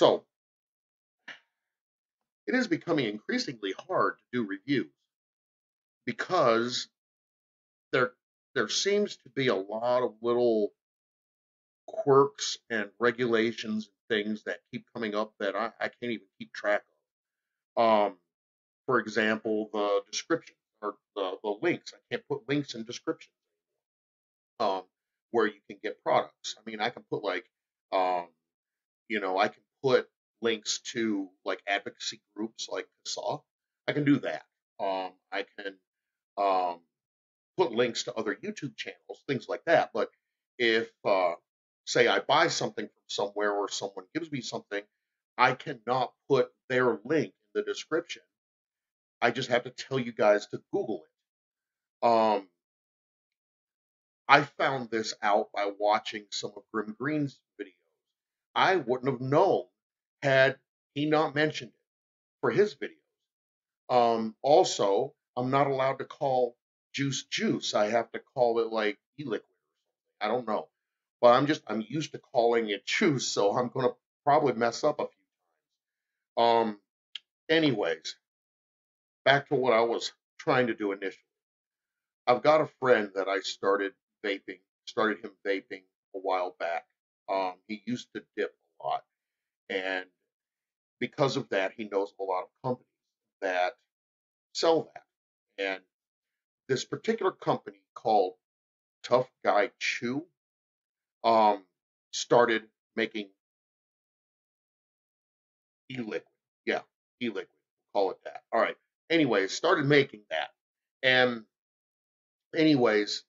So it is becoming increasingly hard to do reviews because there there seems to be a lot of little quirks and regulations and things that keep coming up that I can't even keep track of. For example, the description or the links. I can't put links in descriptions um, where you can get products. I mean, I can put like, um, I can put links to like advocacy groups like CASAA. I can do that. I can um, put links to other YouTube channels, things like that. But if, say, I buy something from somewhere or someone gives me something, I cannot put their link in the description. I just have to tell you guys to Google it. I found this out by watching some of Grim Green's videos. I wouldn't have known had he not mentioned it for his videos. Also, I'm not allowed to call juice. I have to call it like e-liquid. I don't know. But I'm used to calling it juice, so I'm gonna probably mess up a few. Anyways, back to what I was trying to do initially. I've got a friend that I started him vaping a while back. He used to dip a lot, and because of that, he knows of a lot of companies that sell that. And this particular company called Tough Guy Chew um, started making e-liquid. Yeah, e-liquid. Call it that. All right. Anyways, started making that. And anyways,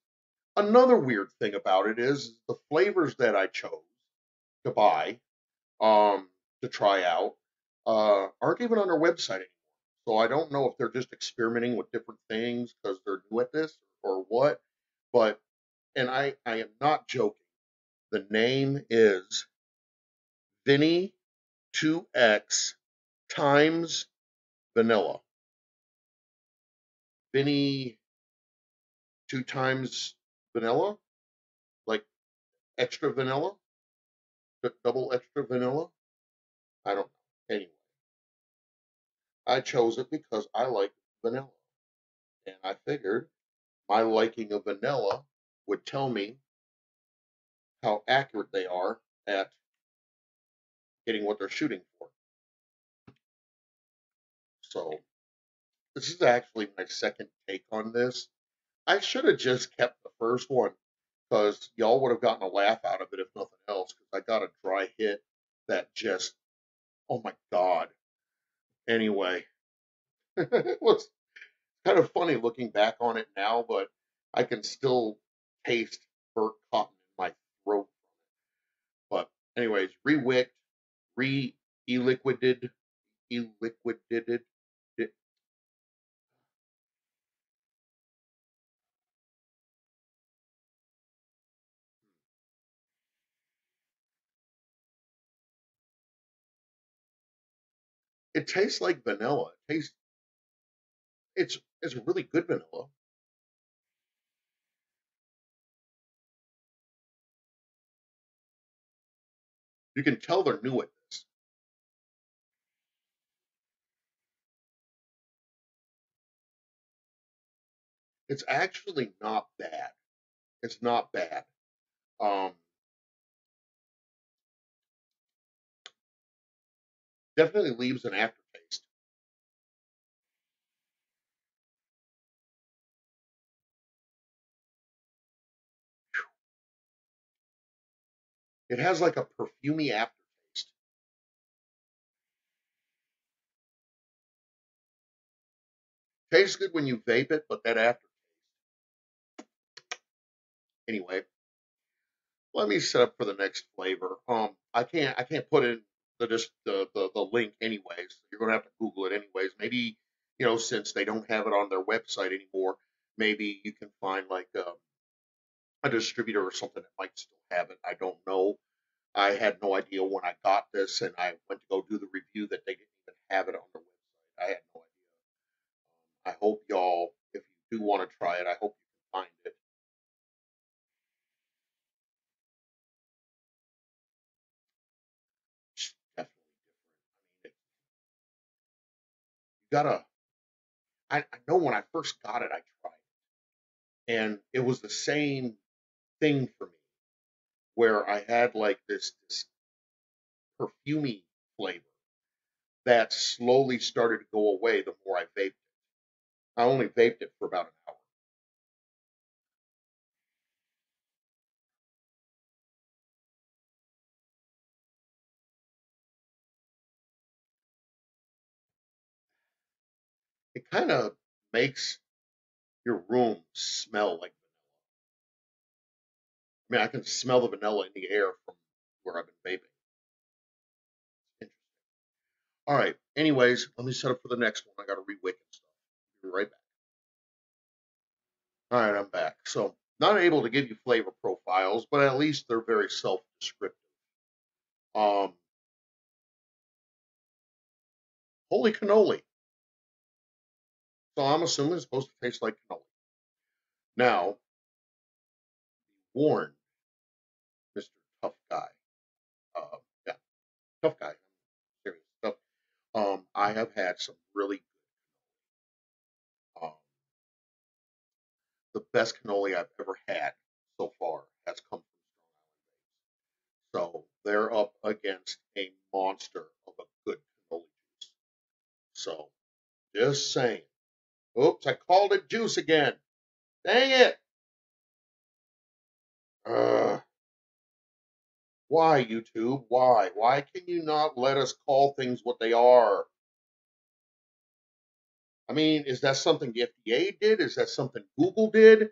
another weird thing about it is the flavors that I chose to buy, to try out, aren't even on their website anymore. So I don't know if they're just experimenting with different things because they're new at this or what. But and I am not joking. The name is Vinny 2X times vanilla. Vinny two times vanilla, like extra vanilla, double extra vanilla. I don't know. Anyway, I chose it because I like vanilla, and I figured my liking of vanilla would tell me how accurate they are at getting what they're shooting for. So this is actually my second take on this. I should have just kept the first one because y'all would have gotten a laugh out of it if nothing else. Because I got a dry hit that just, oh my god. Anyway, it was kind of funny looking back on it now, but I can still taste burnt cotton in my throat. But anyways, re-wicked, re-eliquidated, eliquidated. It tastes like vanilla. It's really good vanilla. You can tell they're new at this. It's actually not bad. It's not bad. Um, Definitely leaves an aftertaste. It has like a perfumey aftertaste. Tastes good when you vape it, but that after anyway. Let me set up for the next flavor. I can't put in the link anyways. You're gonna have to Google it anyways. Maybe since they don't have it on their website anymore, maybe you can find like a distributor or something that might still have it. I don't know. I had no idea when I got this, and I went to go do the review that they didn't even have it on their website. I had no idea. I hope y'all, if you do want to try it, I hope you can find it. It's definitely gotta. I know when I first got it, I tried, and it was the same thing for me, where I had like this perfumey flavor that slowly started to go away the more I vaped it. I only vaped it for about an hour. It kind of makes your room smell like. I mean, I can smell the vanilla in the air from where I've been vaping. All right. Anyways, let me set up for the next one. I got to rewick and stuff. Be right back. All right, I'm back. So, not able to give you flavor profiles, but at least they're very self-descriptive. Um, Holy cannoli. So I'm assuming it's supposed to taste like cannoli. Now, warn, Mr. Tough Guy. Yeah, tough guy. Serious stuff. I have had some really um, the best cannoli I've ever had so far has come from Strong Island. So they're up against a monster of a good cannoli juice. So just saying. Oops, I called it juice again. Dang it. Uh, why, YouTube? Why? Why can you not let us call things what they are? I mean, is that something the FDA did? Is that something Google did?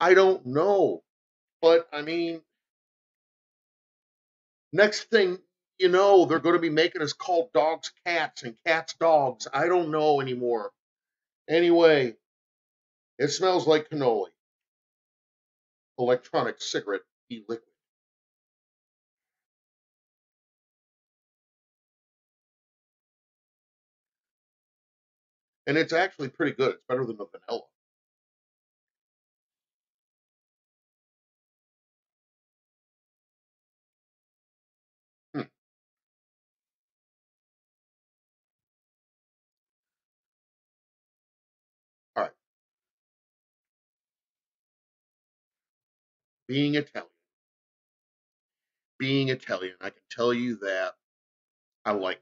I don't know. But I mean, next thing you know, they're going to be making us call dogs cats and cats dogs. I don't know anymore. Anyway, it smells like cannoli, electronic cigarette e-liquid. And it's actually pretty good. It's better than the vanilla. Hmm. All right. Being Italian, I can tell you that I like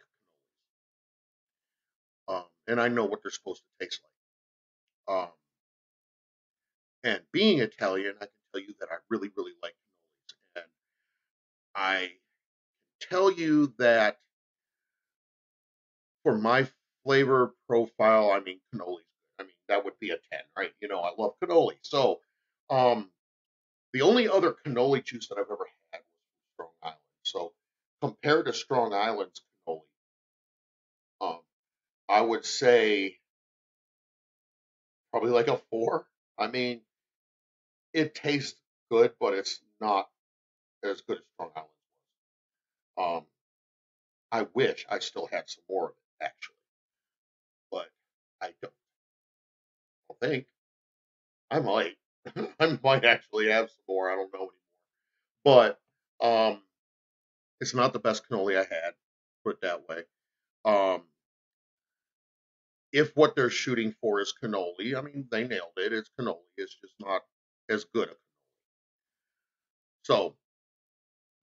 and I know what they're supposed to taste like. And being Italian, I can tell you that I really, really like cannolis. And I tell you that for my flavor profile, I mean, cannoli. I mean, that would be a 10, right? You know, I love cannoli. So, um, the only other cannoli juice that I've ever had was Strong Island. So, compared to Strong Island's cannoli, um, I would say probably like a 4. I mean, it tastes good, but it's not as good as Strong Island was. I wish I still had some more of it, actually, but I don't think. I might. I might actually have some more. I don't know anymore. But it's not the best cannoli I had, put it that way. Um, if what they're shooting for is cannoli, I mean, they nailed it. It's cannoli. It's just not as good. So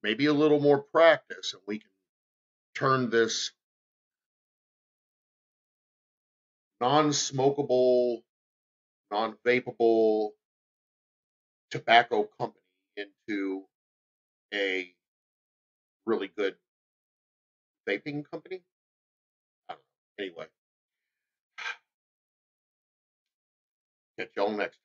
maybe a little more practice, and we can turn this non-smokable, non-vapable tobacco company into a really good vaping company. I don't know. Anyway, catch y'all next time.